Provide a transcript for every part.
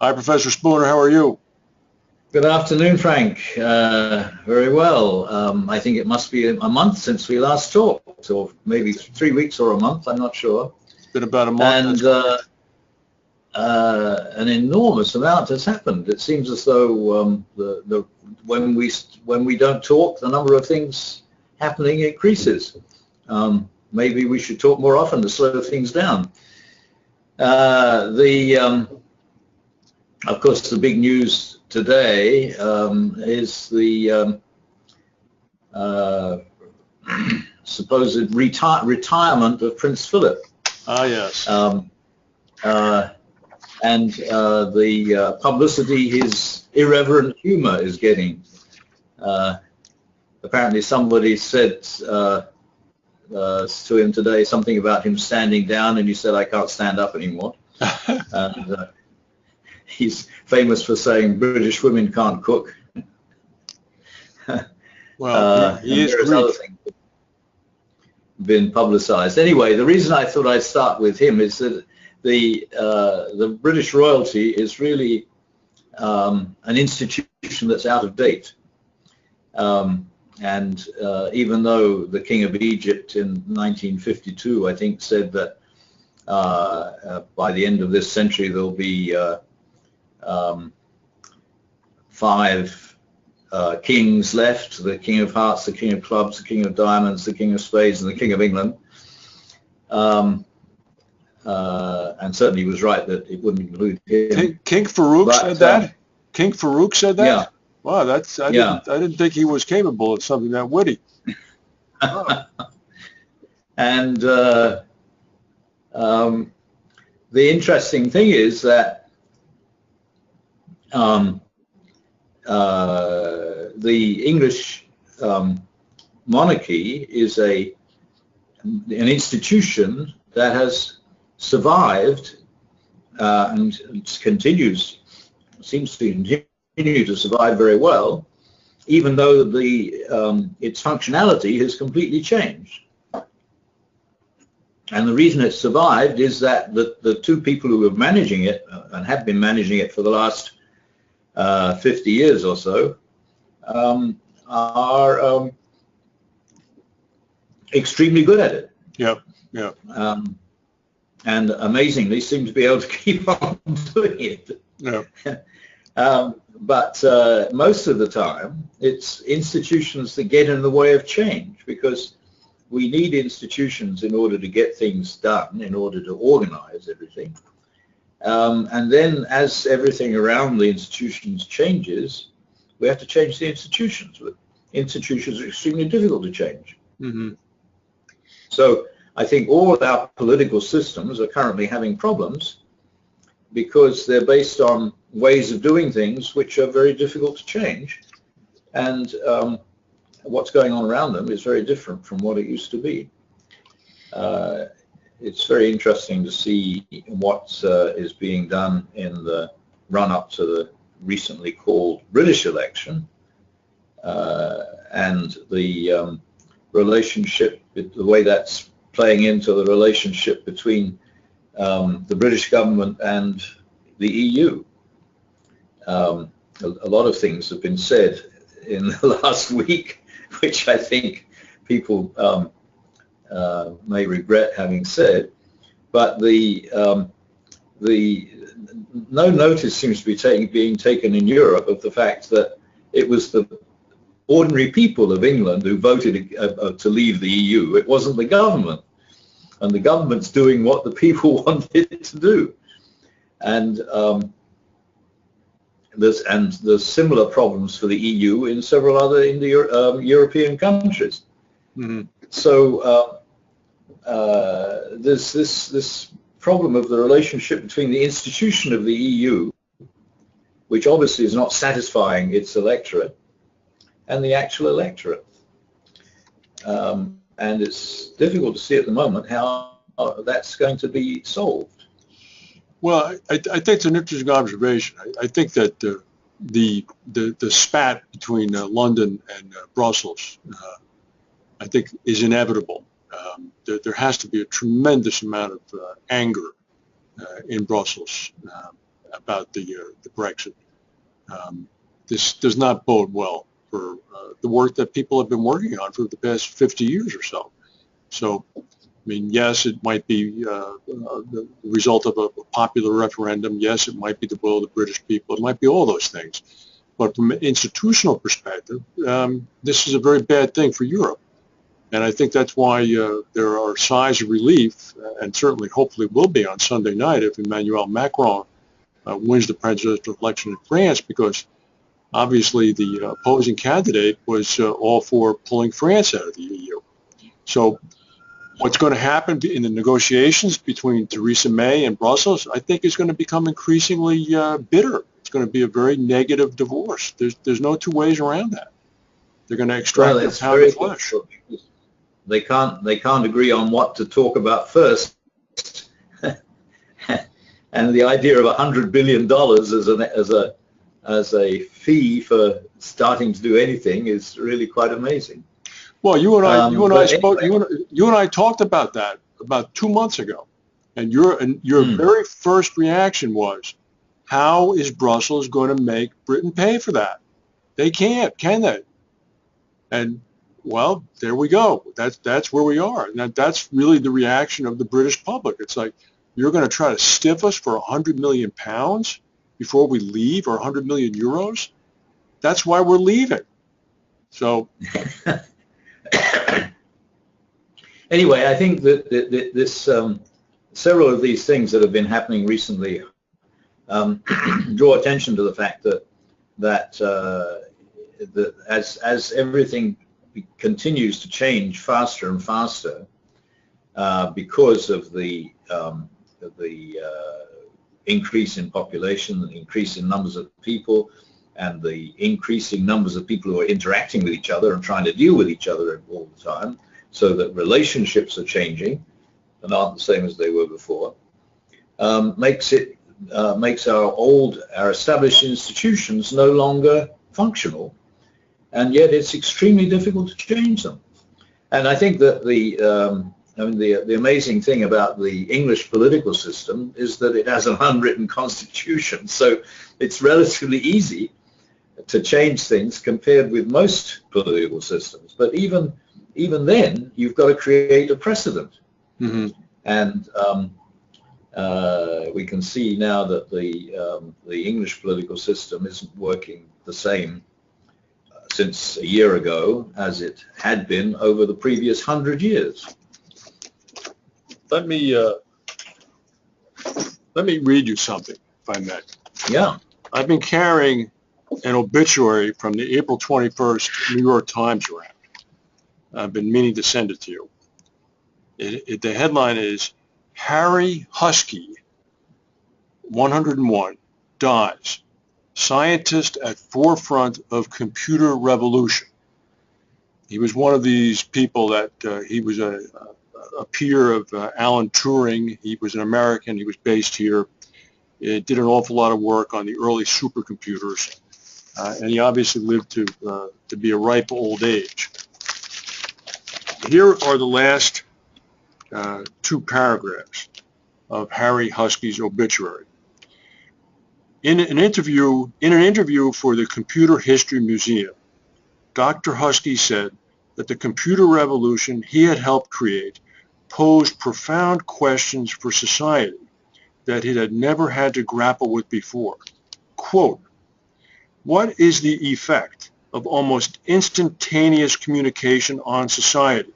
Hi, Professor Spooner. How are you? Good afternoon, Frank. Very well. I think it must be a month since we last talked, or maybe 3 weeks or a month. I'm not sure. It's been about a month. And an enormous amount has happened. It seems as though when we don't talk, the number of things happening increases. Maybe we should talk more often to slow things down. Of course, the big news today is the supposed retirement of Prince Philip. Ah, yes. And the publicity his irreverent humor is getting. Apparently somebody said to him today something about him standing down, and he said, "I can't stand up anymore." And he's famous for saying British women can't cook. Well, he is Greek. Other things been publicized. Anyway, the reason I thought I'd start with him is that the British royalty is really an institution that's out of date. And even though the King of Egypt in 1952, I think, said that by the end of this century there'll be 5 kings left: the King of Hearts, the King of Clubs, the King of Diamonds, the King of Spades, and the King of England. And certainly he was right that it wouldn't include him. King Farouk said that? King Farouk said that? Yeah. Wow, I didn't think he was capable of something that witty. Wow. And the interesting thing is that the English monarchy is an institution that has survived and seems to continue to survive very well, even though its functionality has completely changed. And the reason it's survived is that the 2 people who are managing it and have been managing it for the last 50 years or so are extremely good at it. Yep, yep. And amazingly seem to be able to keep on doing it. Yeah. But most of the time, it's institutions that get in the way of change, because we need institutions in order to get things done, in order to organize everything. And then as everything around the institutions changes, we have to change the institutions. But institutions are extremely difficult to change. Mm-hmm. So I think all of our political systems are currently having problems because they're based on ways of doing things which are very difficult to change. And what's going on around them is very different from what it used to be. It's very interesting to see what is being done in the run-up to the recently called British election, and the relationship, the way that's playing into the relationship between the British government and the EU. A lot of things have been said in the last week, which I think people may regret having said, but no notice seems to be being taken in Europe of the fact that it was the ordinary people of England who voted to leave the EU. It wasn't the government, and the government's doing what the people wanted it to do. And there's similar problems for the EU in several other European countries. Mm-hmm. So there's this problem of the relationship between the institution of the EU, which obviously is not satisfying its electorate, and the actual electorate. And it's difficult to see at the moment how that's going to be solved. Well, I think it's an interesting observation. I think that the spat between London and Brussels, I think, is inevitable. There has to be a tremendous amount of anger in Brussels about the Brexit. This does not bode well for the work that people have been working on for the past 50 years or so. So, I mean, yes, it might be the result of a popular referendum. Yes, it might be the will of the British people. It might be all those things. But from an institutional perspective, this is a very bad thing for Europe. And I think that's why there are sighs of relief, and certainly hopefully will be on Sunday night if Emmanuel Macron wins the presidential election in France, because obviously the opposing candidate was all for pulling France out of the EU. So what's going to happen in the negotiations between Theresa May and Brussels, I think, is going to become increasingly bitter. It's going to be a very negative divorce. There's no two ways around that. They're going to extract their pound of flesh. They can't agree on what to talk about first. And the idea of $100 billion as a fee for starting to do anything is really quite amazing. Well, you and I talked about that about 2 months ago, and your very first reaction was, how is Brussels going to make Britain pay for that? They can't, can they? And well, there we go. That's where we are. And that's really the reaction of the British public. It's like, you're going to try to stiff us for £100 million before we leave, or 100 million euros? That's why we're leaving. So anyway, I think that this several of these things that have been happening recently draw attention to the fact that as everything continues to change faster and faster because of the increase in population, the increase in numbers of people, and the increasing numbers of people who are interacting with each other and trying to deal with each other all the time, so that relationships are changing and aren't the same as they were before, makes our established institutions no longer functional, and yet it's extremely difficult to change them. And I think that the amazing thing about the English political system is that it has an unwritten constitution, so it's relatively easy to change things compared with most political systems. But even then, you've got to create a precedent. Mm-hmm. And we can see now that the English political system isn't working the same since a year ago as it had been over the previous 100 years. Let me read you something, if I may. Yeah. I've been carrying an obituary from the April 21st New York Times around. I've been meaning to send it to you. The headline is, Harry Husky, 101, dies. Scientist at forefront of computer revolution. He was one of these people that he was a peer of Alan Turing. He was an American. He was based here. He did an awful lot of work on the early supercomputers, and he obviously lived to be a ripe old age. Here are the last two paragraphs of Harry Husky's obituary. In an interview for the Computer History Museum, Dr. Husky said that the computer revolution he had helped create posed profound questions for society that it had never had to grapple with before. Quote, what is the effect of almost instantaneous communication on society?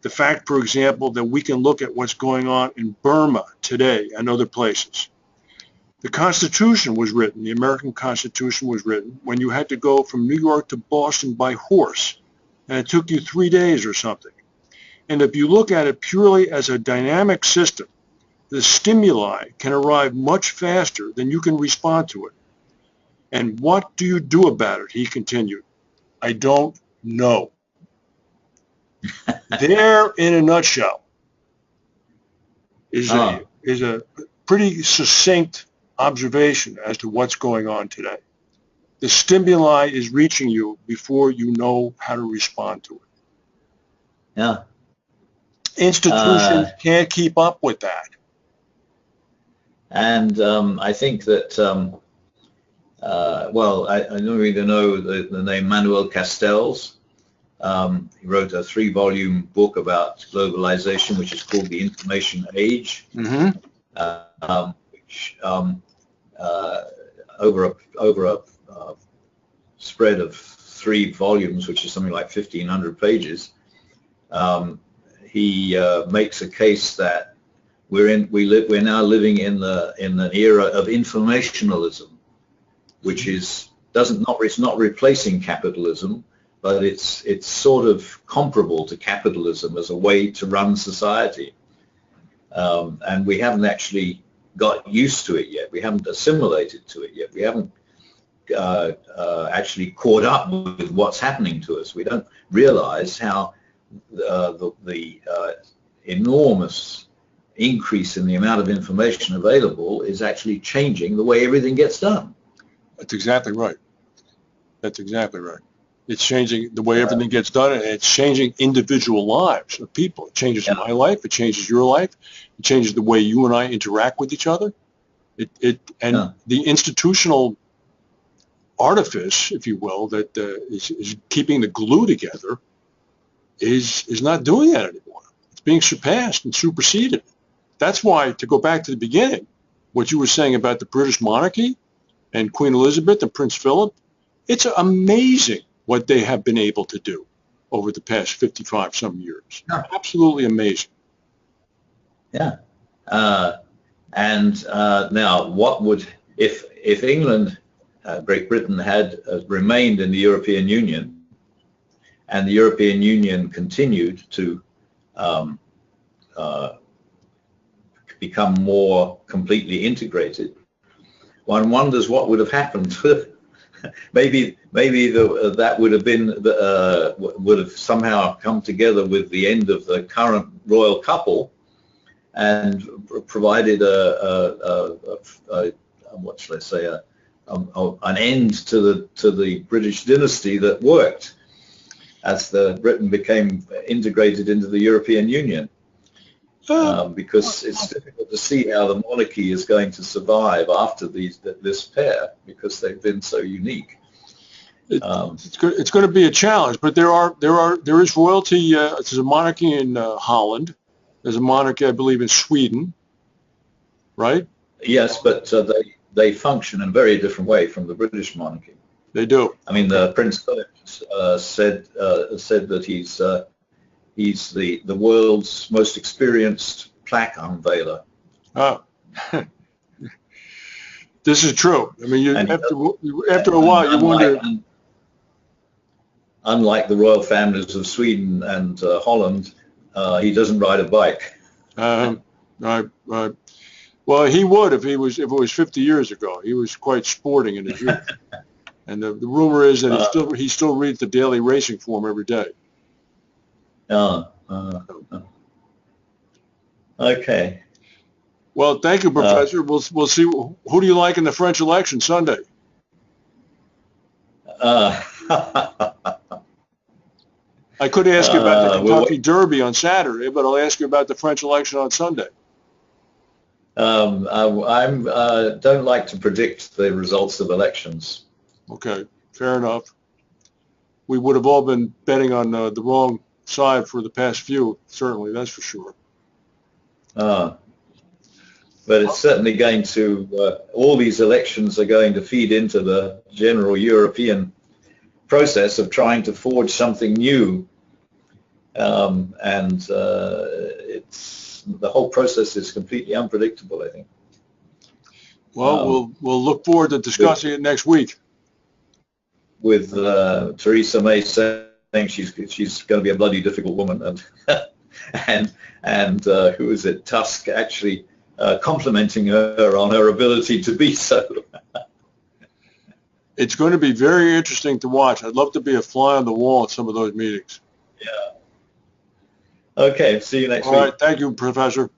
The fact, for example, that we can look at what's going on in Burma today and other places. The Constitution was written, the American Constitution was written, when you had to go from New York to Boston by horse, and it took you 3 days or something. And if you look at it purely as a dynamic system, the stimuli can arrive much faster than you can respond to it. And what do you do about it? He continued. I don't know. There, in a nutshell, is a pretty succinct observation as to what's going on today. The stimuli is reaching you before you know how to respond to it. Yeah. Institutions can't keep up with that. And I think that, well, I don't even know the name Manuel Castells. He wrote a 3-volume book about globalization, which is called The Information Age, Mm-hmm. which over a spread of 3 volumes, which is something like 1,500 pages, he makes a case that we're now living in an era of informationalism, which is it's not replacing capitalism, but it's sort of comparable to capitalism as a way to run society, and we haven't actually got used to it yet. We haven't assimilated to it yet. We haven't actually caught up with what's happening to us. We don't realize how the enormous increase in the amount of information available is actually changing the way everything gets done. That's exactly right. That's exactly right. It's changing the way everything gets done, and it's changing individual lives of people. It changes my life. It changes your life. It changes the way you and I interact with each other. The institutional artifice, if you will, that is keeping the glue together is not doing that anymore. It's being surpassed and superseded. That's why, to go back to the beginning, what you were saying about the British monarchy and Queen Elizabeth and Prince Philip, it's amazing what they have been able to do over the past 55 some years. Yeah. Absolutely amazing. Yeah. Now, what would, if England, Great Britain had remained in the European Union, and the European Union continued to become more completely integrated, one wonders what would have happened. maybe that would have been would have somehow come together with the end of the current royal couple, and provided what shall I say, an end to the British dynasty that worked as Britain became integrated into the European Union. Because it's difficult to see how the monarchy is going to survive after this pair, because they've been so unique. It's going to be a challenge, but there is royalty. There's a monarchy in Holland. There's a monarchy, I believe, in Sweden, right? Yes, but they function in a very different way from the British monarchy. They do. I mean, Prince Philip said that he's the world's most experienced plaque unveiler. Oh. This is true. I mean, after a while, you wonder. Unlike the royal families of Sweden and Holland, he doesn't ride a bike. Right. Well, he would if it was 50 years ago. He was quite sporting in his youth. And the rumor is that he still reads the Daily Racing Form every day. Okay. Well, thank you, Professor. We'll see. Who do you like in the French election Sunday? I could ask you about the Kentucky Derby on Saturday, but I'll ask you about the French election on Sunday. I don't like to predict the results of elections. Okay, fair enough. We would have all been betting on the wrong side for the past few, certainly, that's for sure. But it's certainly going to, all these elections are going to feed into the general European process of trying to forge something new. The whole process is completely unpredictable, I think. Well, we'll look forward to discussing it next week. With Theresa May saying she's going to be a bloody difficult woman, and who is it, Tusk actually complimenting her on her ability to be so. It's going to be very interesting to watch. I'd love to be a fly on the wall at some of those meetings. Yeah. Okay, see you next week. All right, thank you, Professor.